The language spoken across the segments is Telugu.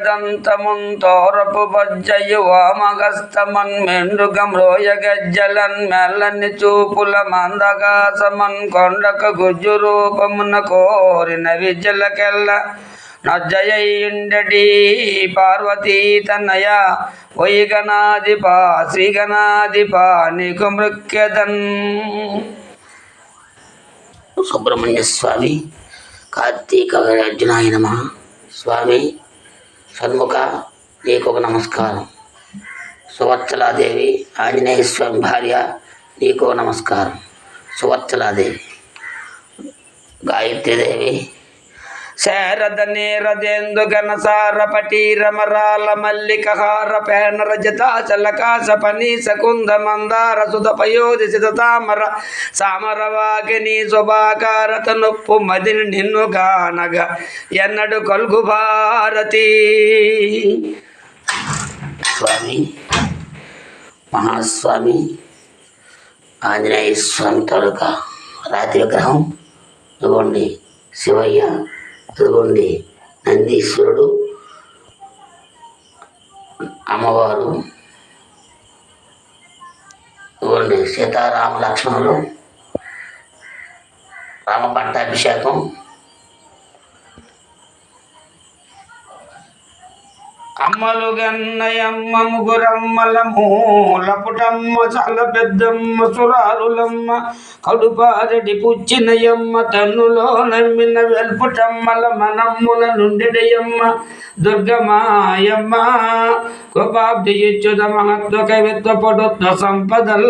దంతముంతోరపు బజ్జయు వామగస్తమన్ మెండుగం రోయగజ్జలన్ మెల్లని చూపుల మందగాసమన్ కొండక గుజ్జు రూపమున కోరిన విద్యలకెల్ల నజ్జయిండటి పార్వతీ తనయ వైగనాధిప శ్రీగణాధిప నీకు మృక్యదన్. సుబ్రహ్మణ్య స్వామి కార్తీక అర్జునాయ నమః. స్వామి షణ్ముఖ నీకు ఒక నమస్కారం. సువత్సలాదేవి ఆంజనేయ స్వామి భార్య నీకు నమస్కారం. సువత్సలాదేవి గాయత్రీదేవి శారద నీరదేందు ఘనసార పటీర మరాల మల్లికహార పేనర జతాచలకాశ పనీస కుంద మందార సుధ పయోధి సిత తామర సామర వాకిని శుభాకారత నొప్పు మదిని నిన్ను గానగ ఎన్నడు కొల్గు భారతి. స్వామి మహాస్వామి ఆంజనేయ స్వామి తాలూకా రాతి విగ్రహం ఇదిగోండి. శివయ్య ఇదిగోండి. నందీశ్వరుడు, అమ్మవారు ఇదిగోండి. సీతారామ లక్ష్మణులు, రామ పట్టాభిషేకం, అమ్మలు గన్నయమ్మ ముగురమ్మల మూలపుటమ్మ చాలా పెద్దమ్మ సురారులమ్మ కడుపారటి పుచ్చినయమ్మ తన్నులో నమ్మిన వెల్పుటమ్మల మనమ్ముల నుండిడయమ్మ దుర్గమాయమ్మ కోపాబ్ది ఇచ్చుత మహత్వ కవిత్వ పటుత్వ సంపదల్.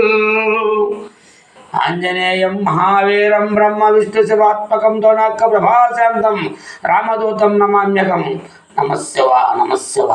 ఆంజనేయం మహావీరం బ్రహ్మ విష్ణు శివాత్మకం తోనాక్క ప్రభాశాంతం రామదూతం నమామ్యకం. నమః శివాయ నమః శివాయ.